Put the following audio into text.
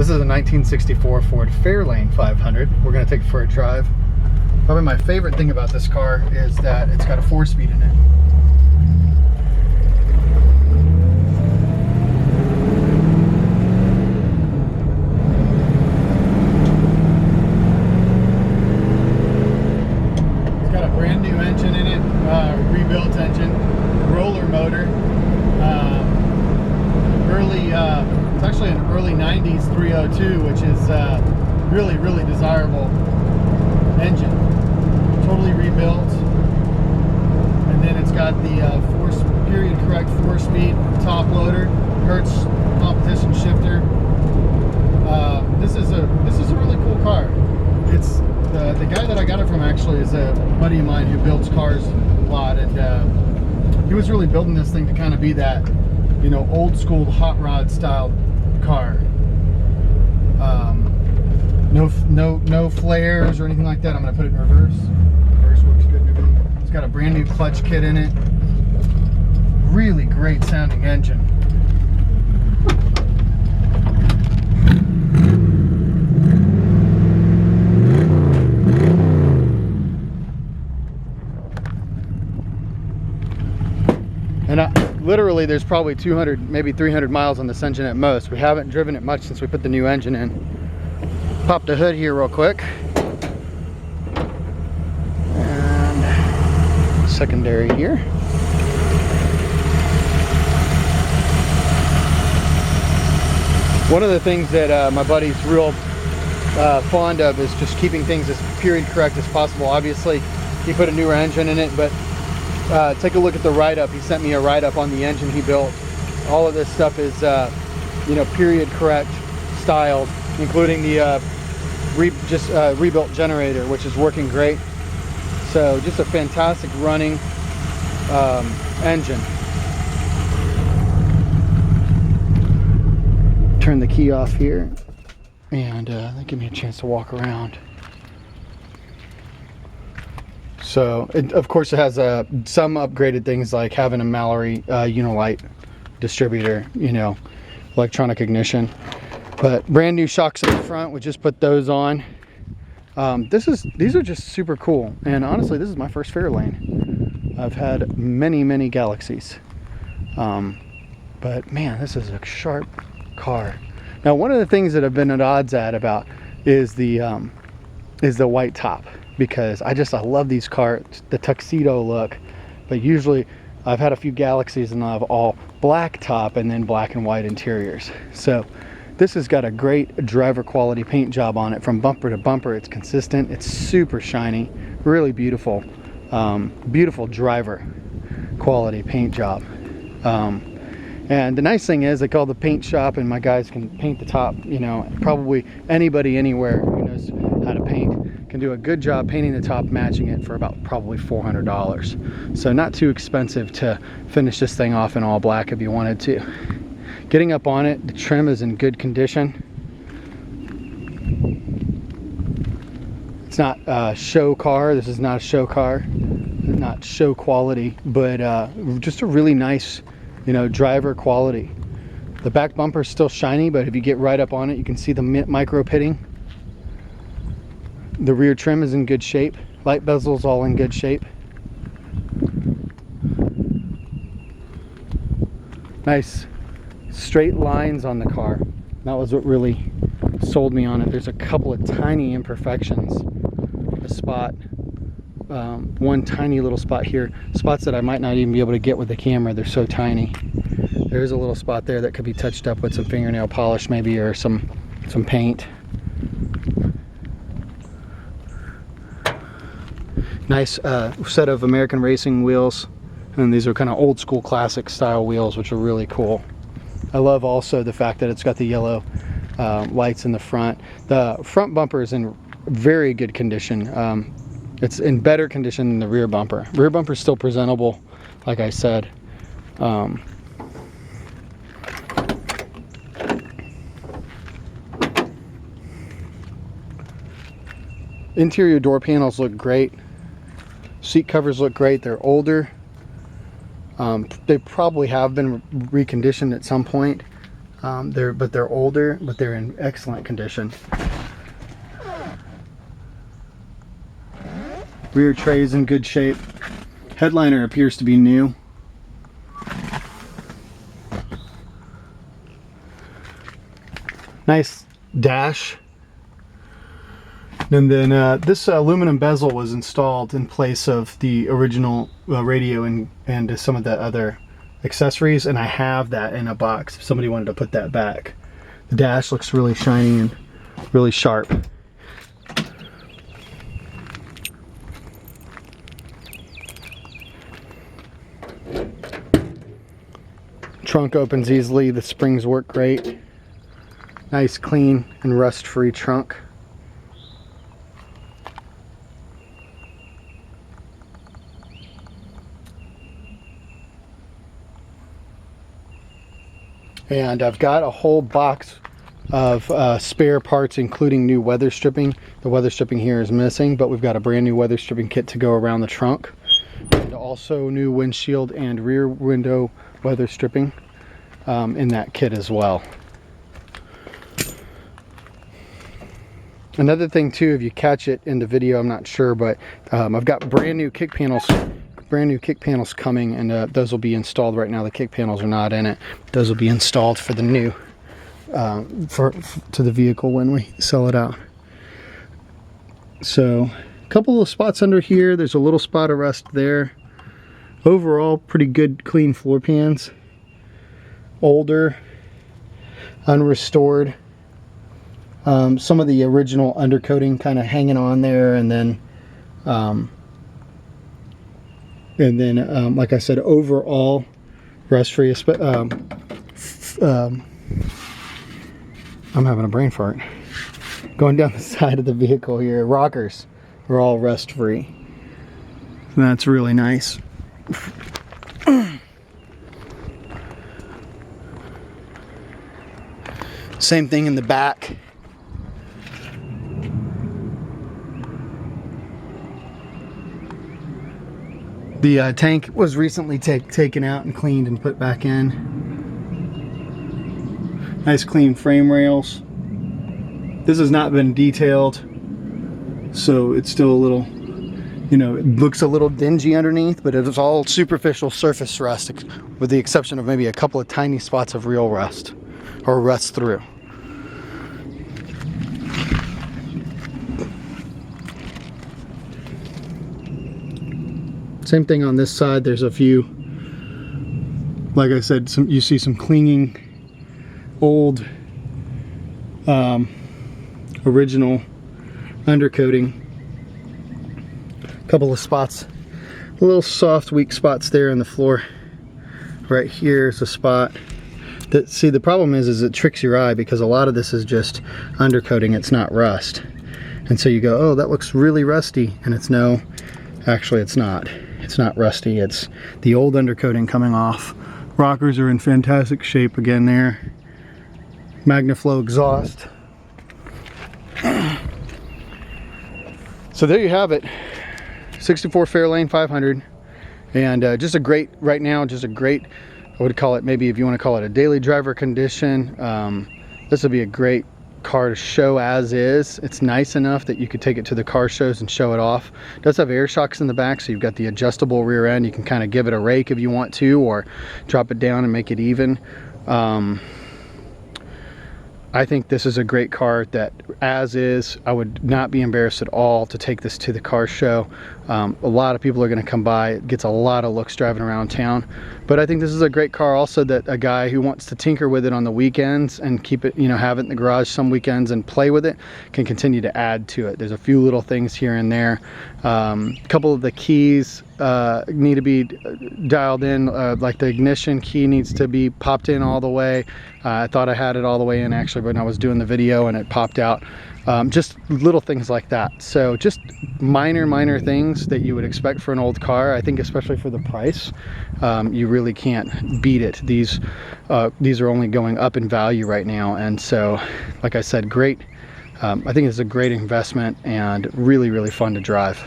This is a 1964 Ford Fairlane 500. We're going to take it for a drive. Probably my favorite thing about this car is that it's got a 4-speed in it. It's got a brand new engine in it, rebuilt engine, roller motor. It's actually an early 90s 302, which is really, really desirable engine. Totally rebuilt. And then it's got the period correct 4-speed top loader, Hertz competition shifter. This is a really cool car. It's the guy that I got it from actually is a buddy of mine who builds cars a lot, and he was really building this thing to kind of be that, you know, old school hot rod style car. No flares or anything like that. I'm gonna put it in reverse. Reverse works good and everything. It's got a brand new clutch kit in it. Really great sounding engine. And literally there's probably 200, maybe 300 miles on this engine at most. We haven't driven it much since we put the new engine in. Pop the hood here real quick. And secondary here. One of the things that my buddy's real fond of is just keeping things as period correct as possible. Obviously, he put a newer engine in it, but take a look at the write-up. He sent me a write-up on the engine he built. All of this stuff is, you know, period correct, styled, including the rebuilt generator, which is working great. So just a fantastic running engine. Turn the key off here, and that give me a chance to walk around. So of course it has some upgraded things like having a Mallory Unilight distributor, you know, electronic ignition. But brand new shocks up front, we just put those on. These are just super cool. And honestly, this is my first Fairlane. I've had many Galaxies. But man, this is a sharp car. Now, one of the things that I've been at odds about is the white top, because I love these cars, the tuxedo look. But usually I've had a few Galaxies and they'll have all black top and then black and white interiors. So this has got a great driver quality paint job on it from bumper to bumper. It's consistent, it's super shiny, really beautiful, beautiful driver quality paint job. And the nice thing is, I call the paint shop and my guys can paint the top. You know, probably anybody anywhere who knows how to paint can do a good job painting the top, matching it for about probably $400. So not too expensive to finish this thing off in all black if you wanted to. Getting up on it, the trim is in good condition. It's not a show car. This is not a show car, not show quality, but just a really nice, you know, driver quality. The back bumper is still shiny, but if you get right up on it, you can see the micro pitting. The rear trim is in good shape. Light bezel's all in good shape. Nice straight lines on the car. That was what really sold me on it. There's a couple of tiny imperfections. A spot, one tiny little spot here. Spots that I might not even be able to get with the camera. They're so tiny. There's a little spot there that could be touched up with some fingernail polish maybe, or some paint. Nice set of American racing wheels, and these are kind of old school classic style wheels, which are really cool. I love also the fact that it's got the yellow lights in the front. The front bumper is in very good condition. It's in better condition than the rear bumper. Rear bumper is still presentable, like I said. Interior door panels look great. Seat covers look great. They're older. They probably have been reconditioned at some point. They're older, but they're in excellent condition. Rear tray is in good shape. Headliner appears to be new. Nice dash. And then this aluminum bezel was installed in place of the original radio and some of the other accessories, and I have that in a box if somebody wanted to put that back. The dash looks really shiny and really sharp. Trunk opens easily, the springs work great. Nice, clean, and rust-free trunk. And I've got a whole box of spare parts, including new weather stripping. The weather stripping here is missing, but we've got a brand new weather stripping kit to go around the trunk. And also new windshield and rear window weather stripping in that kit as well. Another thing too, if you catch it in the video, I'm not sure, but I've got brand new kick panels coming, and those will be installed. Right now the kick panels are not in it. Those will be installed for the new to the vehicle when we sell it out. So a couple of spots under here. There's a little spot of rust there. Overall pretty good, clean floor pans. Older, unrestored. Some of the original undercoating kind of hanging on there, and then like I said, overall rust-free. I'm having a brain fart. Going down the side of the vehicle here, rockers are all rust-free. That's really nice. Same thing in the back. The tank was recently taken out and cleaned and put back in. Nice clean frame rails. This has not been detailed, so it's still a little, you know, it looks a little dingy underneath, but it's all superficial surface rust, with the exception of maybe a couple of tiny spots of real rust, or rust through. Same thing on this side. There's a few, like I said, you see some clinging old original undercoating. A couple of spots, little soft weak spots there in the floor. Right here is a spot that, see, the problem is it tricks your eye, because a lot of this is just undercoating, it's not rust. And so you go, oh, that looks really rusty, and it's no, actually it's not. It's not rusty, it's the old undercoating coming off. Rockers are in fantastic shape again there. MagnaFlow exhaust. So there you have it. 64 Fairlane 500. And just a great, right now, just a great, I would call it, maybe if you want to call it a daily driver condition. This would be a great car to show as is. It's nice enough that you could take it to the car shows and show it off. It does have air shocks in the back, so you've got the adjustable rear end. You can kind of give it a rake if you want to, or drop it down and make it even. I think this is a great car that, as is, I would not be embarrassed at all to take this to the car show. A lot of people are going to come by. It gets a lot of looks driving around town. But I think this is a great car also, that a guy who wants to tinker with it on the weekends and keep it, you know, have it in the garage some weekends and play with it, can continue to add to it. There's a few little things here and there. A couple of the keys need to be dialed in, like the ignition key needs to be popped in all the way. I thought I had it all the way in, actually, when I was doing the video, and it popped out. Just little things like that. So just minor things that you would expect for an old car. I think especially for the price, you really can't beat it. These are only going up in value right now, and so, like I said, great. I think it's a great investment and really fun to drive.